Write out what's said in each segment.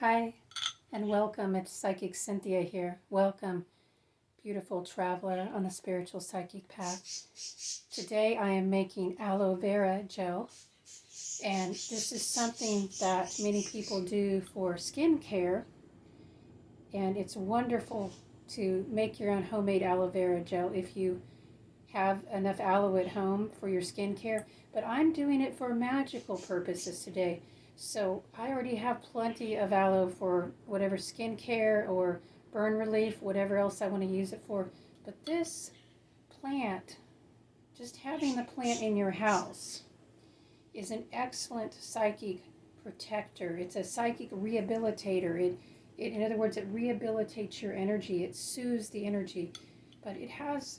Hi, and welcome. It's Psychic Cynthia here. Welcome, beautiful traveler on the spiritual psychic path. Today I am making aloe vera gel, and this is something that many people do for skincare, and it's wonderful to make your own homemade aloe vera gel if you have enough aloe at home for your skincare, but I'm doing it for magical purposes today. So I already have plenty of aloe for whatever skincare or burn relief, whatever else I want to use it for. But this plant, just having the plant in your house, is an excellent psychic protector. It's a psychic rehabilitator. In other words, it rehabilitates your energy. It soothes the energy, but it has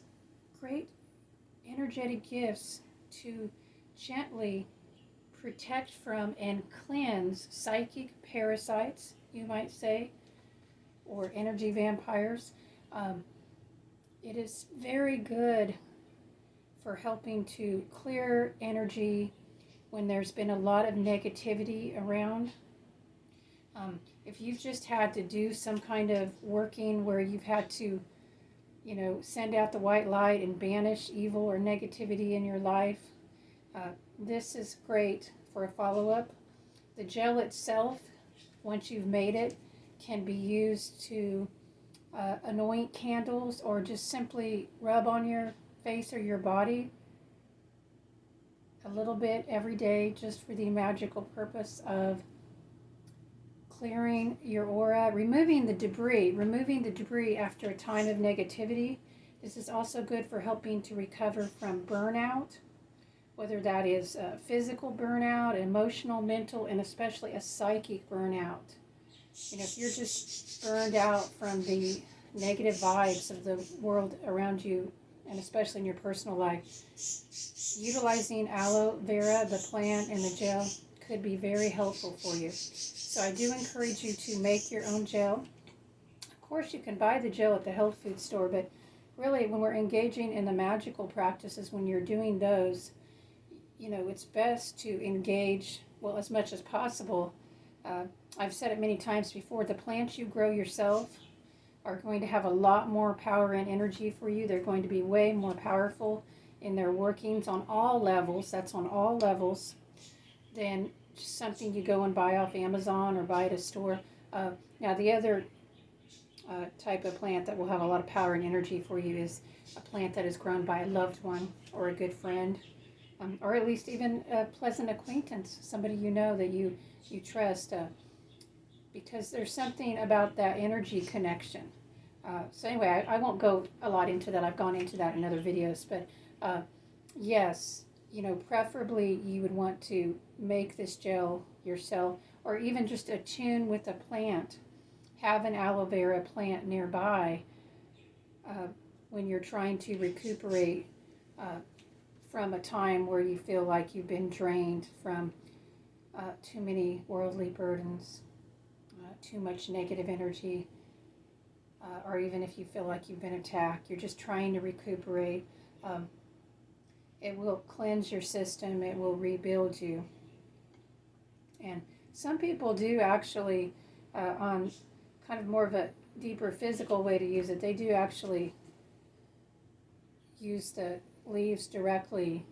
great energetic gifts to gently protect from and cleanse psychic parasites, you might say, or energy vampires. It is very good for helping to clear energy when there's been a lot of negativity around. If you've just had to do some kind of working where you've had to send out the white light and banish evil or negativity in your life, this is great for a follow-up. The gel itself, once you've made it, can be used to anoint candles or just simply rub on your face or your body a little bit every day, just for the magical purpose of clearing your aura, removing the debris after a time of negativity. This is also good for helping to recover from burnout, whether that is physical burnout, emotional, mental, and especially a psychic burnout. If you're just burned out from the negative vibes of the world around you, and especially in your personal life, utilizing aloe vera, the plant, and the gel could be very helpful for you. So I do encourage you to make your own gel. Of course, you can buy the gel at the health food store, but really when we're engaging in the magical practices, when you're doing those, it's best to engage, well, as much as possible. I've said it many times before, the plants you grow yourself are going to have a lot more power and energy for you. They're going to be way more powerful in their workings on all levels, that's on all levels, than just something you go and buy off Amazon or buy at a store. Now, the other type of plant that will have a lot of power and energy for you is a plant that is grown by a loved one or a good friend, or at least even a pleasant acquaintance, somebody you know that you trust, because there's something about that energy connection. So anyway, I won't go a lot into that. I've gone into that in other videos, but yes, preferably you would want to make this gel yourself, or even just attune with a plant. Have an aloe vera plant nearby when you're trying to recuperate from a time where you feel like you've been drained from too many worldly burdens, too much negative energy, or even if you feel like you've been attacked, you're just trying to recuperate. It will cleanse your system. It will rebuild you. And some people do actually, on kind of more of a deeper physical way to use it, they do actually use the leaves directly,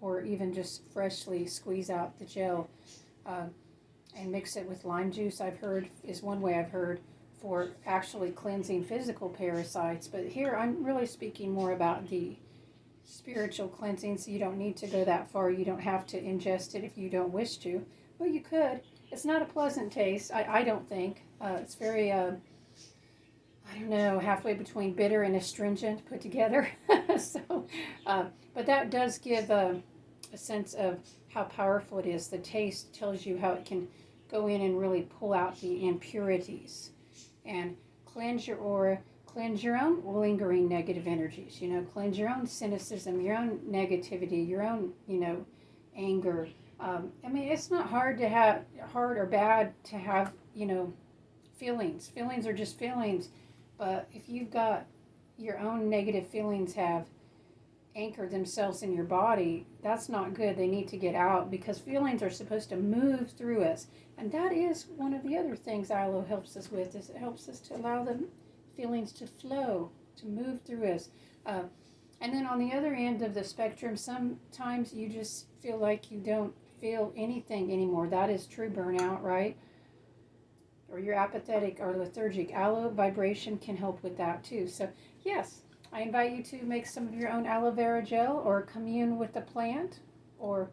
or even just freshly squeeze out the gel and mix it with lime juice, I've heard, is one way I've heard, for actually cleansing physical parasites. But here I'm really speaking more about the spiritual cleansing, so you don't need to go that far. You don't have to ingest it if you don't wish to. Well, you could. It's not a pleasant taste, I don't think. It's very, I don't know, halfway between bitter and astringent put together. So, but that does give a sense of how powerful it is. The taste tells you how it can go in and really pull out the impurities and cleanse your aura, cleanse your own lingering negative energies, cleanse your own cynicism, your own negativity, your own, anger. It's not hard or bad to have, feelings. Feelings are just feelings. But if you've got your own negative feelings have anchor themselves in your body, that's not good. They need to get out because feelings are supposed to move through us. And that is one of the other things aloe helps us with, is it helps us to allow the feelings to flow, to move through us. And then on the other end of the spectrum, sometimes you just feel like you don't feel anything anymore. That is true burnout, right? Or you're apathetic or lethargic. Aloe vibration can help with that too. So yes, I invite you to make some of your own aloe vera gel or commune with the plant. Or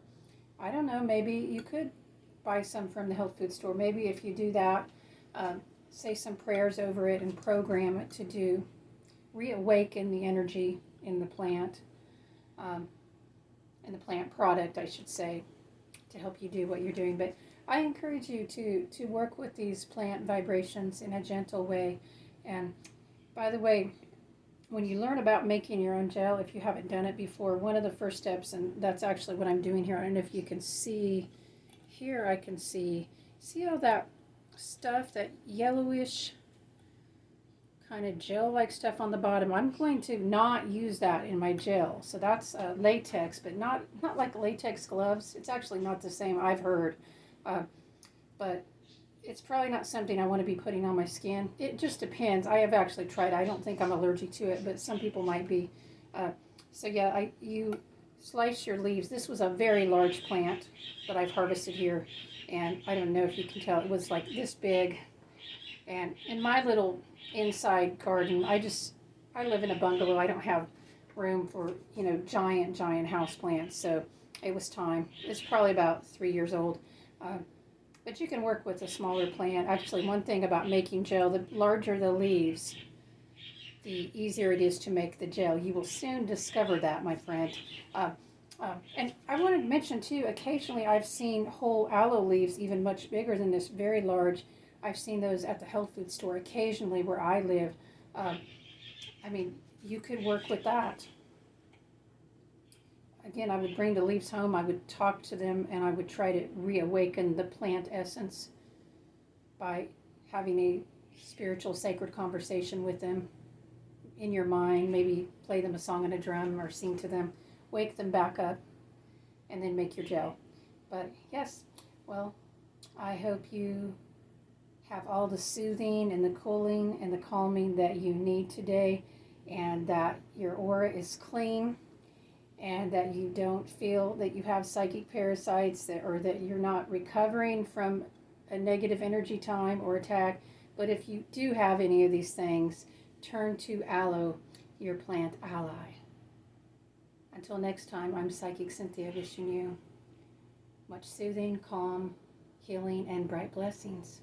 I don't know, maybe you could buy some from the health food store. Maybe if you do that, say some prayers over it and program it to reawaken the energy in the plant, in the plant product, I should say, to help you do what you're doing. But I encourage you to work with these plant vibrations in a gentle way. And by the way, when you learn about making your own gel, if you haven't done it before, one of the first steps, and that's actually what I'm doing here, I don't know if you can see, here I can see all that stuff, that yellowish kind of gel-like stuff on the bottom. I'm going to not use that in my gel. So that's latex, but not like latex gloves. It's actually not the same, I've heard. But it's probably not something I want to be putting on my skin. It just depends. I have actually tried. I don't think I'm allergic to it, but some people might be. So yeah, you slice your leaves. This was a very large plant that I've harvested here. And I don't know if you can tell, it was like this big. And in my little inside garden, I live in a bungalow. I don't have room for, giant house plants. So it was time. It's probably about 3 years old. But you can work with a smaller plant. Actually, one thing about making gel, the larger the leaves, the easier it is to make the gel. You will soon discover that, my friend. And I wanted to mention, too, occasionally I've seen whole aloe leaves, even much bigger than this, very large. I've seen those at the health food store occasionally where I live. You could work with that. Again, I would bring the leaves home, I would talk to them, and I would try to reawaken the plant essence by having a spiritual, sacred conversation with them in your mind. Maybe play them a song on a drum or sing to them, wake them back up, and then make your gel. But yes, well, I hope you have all the soothing and the cooling and the calming that you need today, and that your aura is clean, and that you don't feel that you have psychic parasites, or that you're not recovering from a negative energy time or attack. But if you do have any of these things, turn to aloe, your plant ally. Until next time, I'm Psychic Cynthia, wishing you much soothing, calm, healing, and bright blessings.